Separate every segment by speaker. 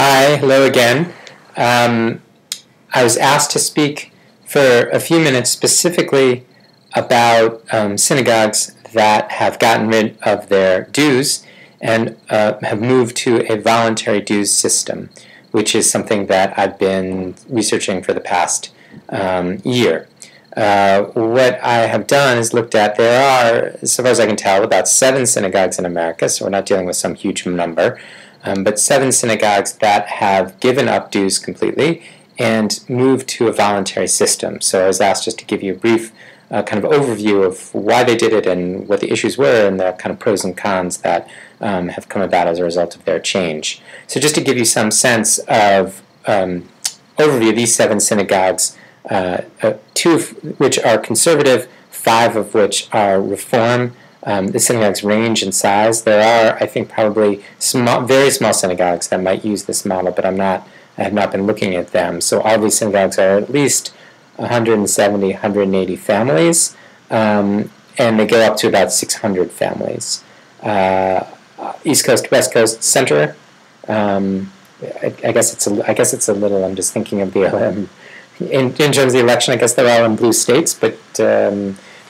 Speaker 1: Hi, hello again. I was asked to speak for a few minutes specifically about synagogues that have gotten rid of their dues and have moved to a voluntary dues system, which is something that I've been researching for the past year. What I have done is looked at, there are, so far as I can tell, about 7 synagogues in America, so we're not dealing with some huge number, but 7 synagogues that have given up dues completely and moved to a voluntary system. So I was asked just to give you a brief kind of overview of why they did it and what the issues were and the kind of pros and cons that have come about as a result of their change. So just to give you some sense of overview of these 7 synagogues, 2 of which are conservative, 5 of which are reform. The synagogues range in size. There are, I think, probably very small synagogues that might use this model, but I have not been looking at them. So all these synagogues are at least 170, 180 families, and they go up to about 600 families. East Coast, West Coast, center. I guess it's a little. I'm just thinking of the in terms of the election. I guess they're all in blue states, but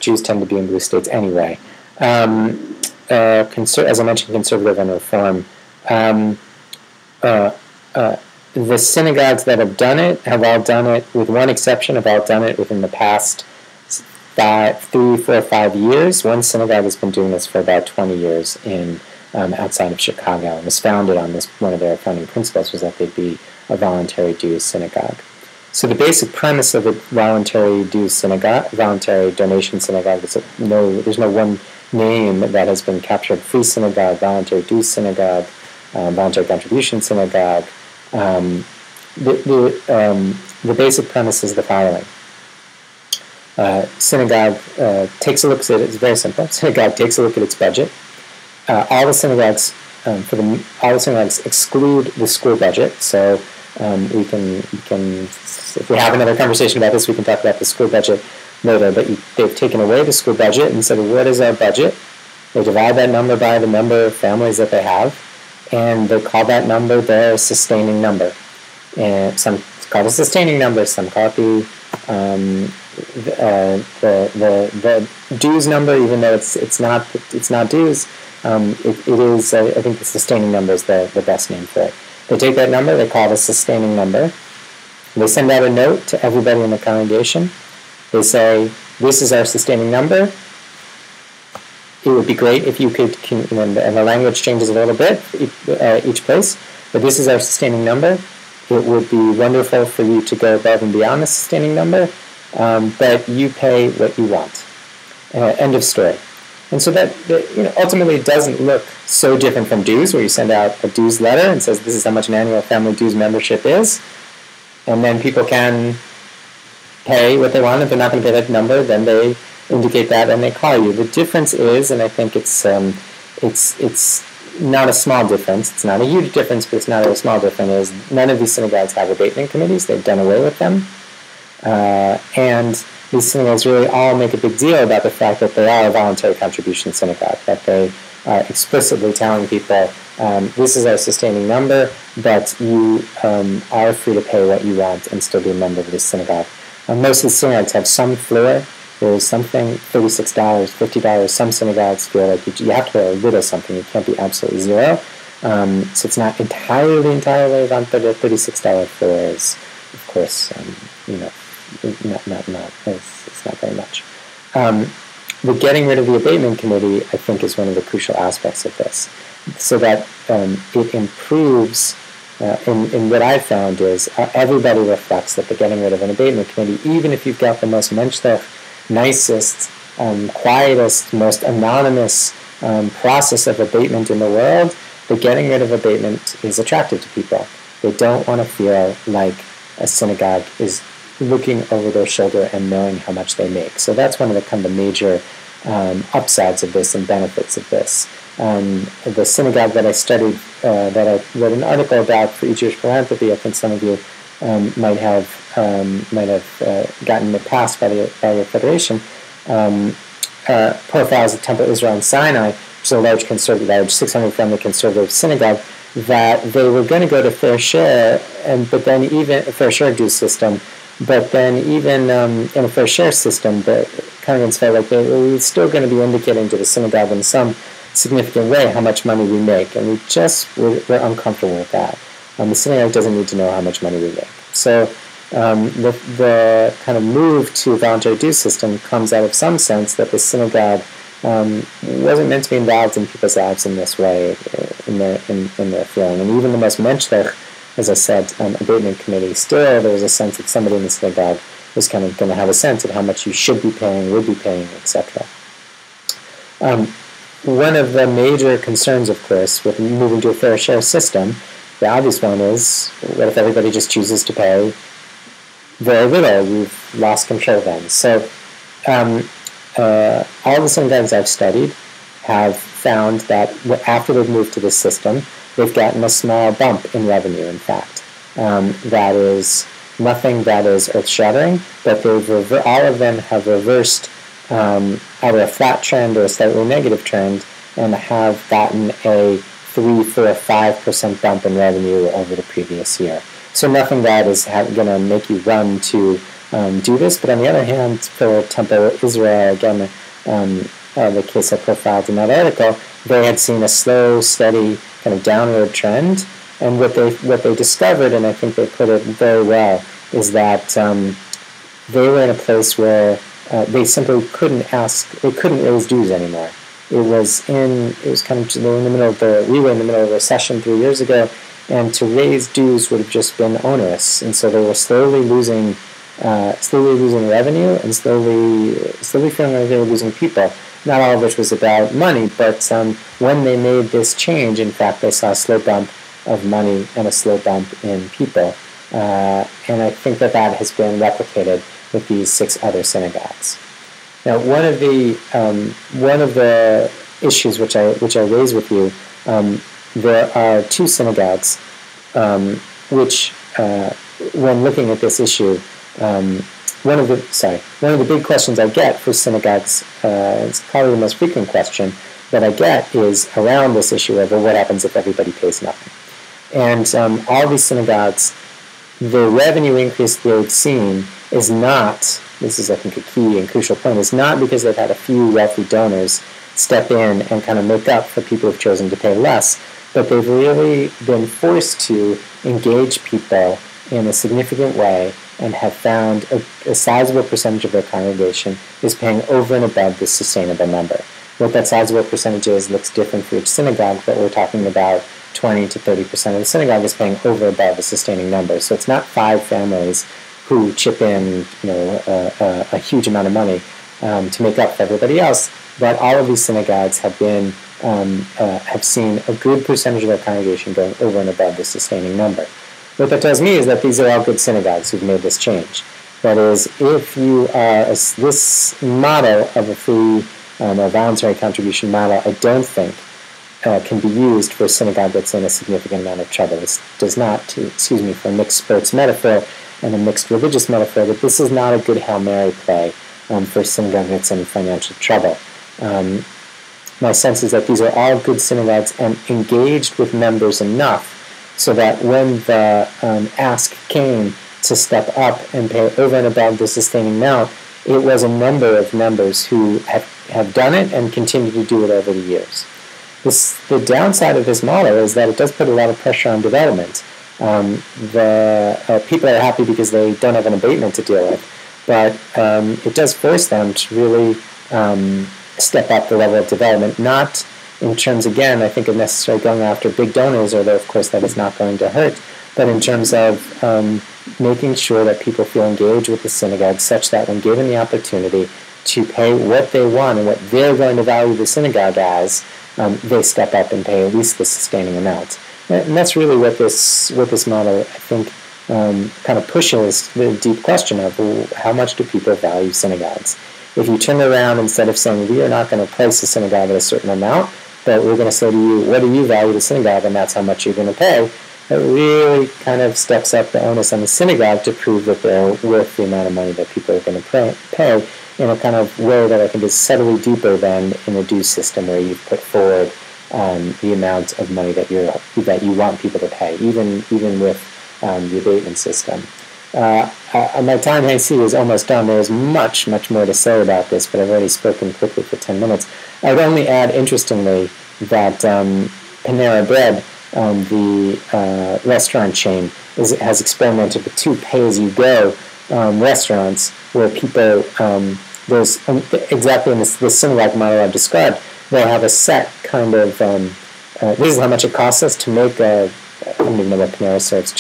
Speaker 1: Jews tend to be in blue states anyway. As I mentioned, conservative and reform. The synagogues that have done it have all done it, with one exception, have all done it within the past 3, 4, 5 years. One synagogue has been doing this for about 20 years in outside of Chicago, and was founded on this. One of their founding principles was that they'd be a voluntary dues synagogue. So the basic premise of a voluntary dues synagogue, voluntary donation synagogue, is there's no one name that has been captured. Free synagogue, voluntary dues synagogue, voluntary contribution synagogue. The basic premise is the following. Synagogue takes a look at it. It's very simple. Synagogue takes a look at its budget. All the synagogues exclude the school budget. So we can if we have another conversation about this, we can talk about the school budget later. But they've taken away the school budget and said, what is our budget? They divide that number by the number of families that they have, and they call that number their sustaining number. And some call it a sustaining number, some call it the dues number, even though it's not dues. It is. I think the sustaining number is the best name for it. They take that number, they call it a sustaining number. They send out a note to everybody in the congregation. They say, "This is our sustaining number. It would be great if you could," and the language changes a little bit each place, but this is our sustaining number. It would be wonderful for you to go above and beyond the sustaining number, but you pay what you want. End of story. And so that ultimately it doesn't look so different from dues, where you send out a dues letter and says this is how much an annual family dues membership is, and then people can pay what they want. If they're not going to pay that number, then they indicate that and they call you. The difference is, and I think it's not a small difference. It's not a huge difference, but it's not a small difference. Is none of these synagogues have abatement committees. They've done away with them, and these synagogues really all make a big deal about the fact that they are a voluntary contribution synagogue, that they are explicitly telling people, this is our sustaining number, but you are free to pay what you want and still be a member of this synagogue. Most of the synagogues have some floor. There is something, $36, $50. Some synagogues feel like you have to pay a little something. You can't be absolutely zero. So it's not entirely on the $36 floor is, of course, it's not very much. The getting rid of the abatement committee, I think, is one of the crucial aspects of this, so that it improves. In what I've found is everybody reflects that the getting rid of an abatement committee, even if you've got the most menschlich, nicest, quietest, most anonymous process of abatement in the world, the getting rid of abatement is attractive to people. They don't want to feel like a synagogue is looking over their shoulder and knowing how much they make. So that's one of the kind of major upsides of this and benefits of this. The synagogue that I studied, that I wrote an article about for Each Jewish Philanthropy, I think some of you might have gotten it passed by the Federation, profiles of Temple Israel in Sinai, which is a large 600-family conservative synagogue. that they were going to go to fair share, but then even a fair share dues system, but then even in a fair share system, the congregants felt like they were still going to be indicating to the synagogue in some significant way how much money we make, and we just were uncomfortable with that. The synagogue doesn't need to know how much money we make. So the kind of move to a voluntary dues system comes out of some sense that the synagogue wasn't meant to be involved in people's lives in this way, in their feeling. And even the most menschlich, as I said, abatement committee, still there was a sense that somebody in the synagogue was kind of going to have a sense of how much you should be paying, would be paying, etc. One of the major concerns, of course, with moving to a fair share system, the obvious one is, what if everybody just chooses to pay very little? You've lost control then. So all the synagogues I've studied have found that after they've moved to this system, they've gotten a small bump in revenue, in fact. That is nothing that is earth-shattering, but all of them have reversed either a flat trend or a slightly negative trend and have gotten a 3, 4, 5% bump in revenue over the previous year. So nothing that is going to make you run to do this, but on the other hand, for Temple Israel, again, the case I profiled in that article, they had seen a slow, steady kind of downward trend, and what they discovered, and I think they put it very well, is that they were in a place where they simply couldn't raise dues anymore. We were in the middle of a recession 3 years ago, and to raise dues would have just been onerous, and so they were slowly losing revenue and slowly feeling like they were losing people. Not all of which was about money, but when they made this change, in fact, they saw a slow bump of money and a slow bump in people, and I think that has been replicated with these 6 other synagogues. Now, one of the issues which I raise with you, there are 2 synagogues which, when looking at this issue, one of the big questions I get for synagogues, it's probably the most frequent question that I get, is around this issue of, well, what happens if everybody pays nothing? And all these synagogues, the revenue increase they've seen is not, this is I think a key and crucial point, is not because they've had a few wealthy donors step in and kind of make up for people who've chosen to pay less, but they've really been forced to engage people in a significant way and have found a sizable percentage of their congregation is paying over and above this sustainable number. What that sizable percentage is looks different for each synagogue, but we're talking about 20 to 30% of the synagogue is paying over and above a sustaining number. So it's not 5 families who chip in, a huge amount of money to make up for everybody else, but all of these synagogues have seen a good percentage of their congregation going over and above the sustaining number. What that tells me is that these are all good synagogues who've made this change. That is, if you are this model of a free or voluntary contribution model, I don't think can be used for a synagogue that's in a significant amount of trouble. This does not, for a mixed sports metaphor and a mixed religious metaphor, that this is not a good Hail Mary play for a synagogue that's in financial trouble. My sense is that these are all good synagogues and engaged with members enough so that when the ask came to step up and pay over and above the sustaining amount, it was a number of members who have done it and continue to do it over the years. The downside of this model is that it does put a lot of pressure on development. The people are happy because they don't have an abatement to deal with, but it does force them to really step up the level of development, not in terms, again, I think of necessarily going after big donors, although of course that is not going to hurt, but in terms of making sure that people feel engaged with the synagogue such that when given the opportunity to pay what they want and what they're going to value the synagogue as, they step up and pay at least the sustaining amount. And that's really what this model, I think, kind of pushes the deep question of, well, how much do people value synagogues? If you turn around, instead of saying, we are not going to price the synagogue at a certain amount, but we're going to say to you, what do you value the synagogue, and that's how much you're going to pay, it really kind of steps up the onus on the synagogue to prove that they're worth the amount of money that people are going to pay in a kind of way that I think is subtly deeper than in a dues system where you've put forward the amount of money that you want people to pay, even with the abatement system. My time, I see, is almost done. There is much more to say about this, but I've already spoken quickly for 10 minutes. I would only add, interestingly, that Panera Bread, the restaurant chain, has experimented with 2 pay-as-you-go restaurants where people, there's exactly in this synagogue model I've described, they'll have a set kind of, this is how much it costs us to make I don't even know what Panera serves,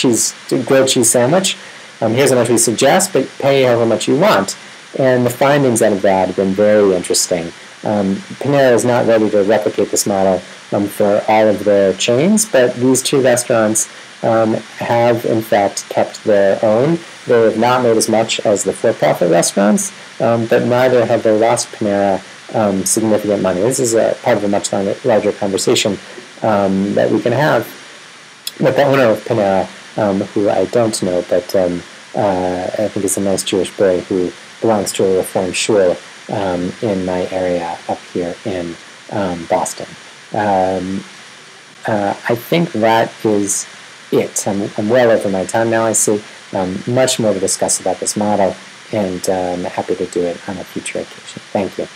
Speaker 1: grilled cheese sandwich. Here's how much we suggest, but pay however much you want. And the findings out of that have been very interesting. Panera is not ready to replicate this model for all of their chains, but these 2 restaurants have, in fact, kept their own. They have not made as much as the for-profit restaurants, but neither have they lost Panera significant money. This is a part of a much larger conversation that we can have with the owner of Panera, who I don't know, but I think is a nice Jewish boy who belongs to a Reform shul in my area up here in Boston. I think that is it. I'm well over my time now, I see. Much more to discuss about this model, and I'm happy to do it on a future occasion. Thank you.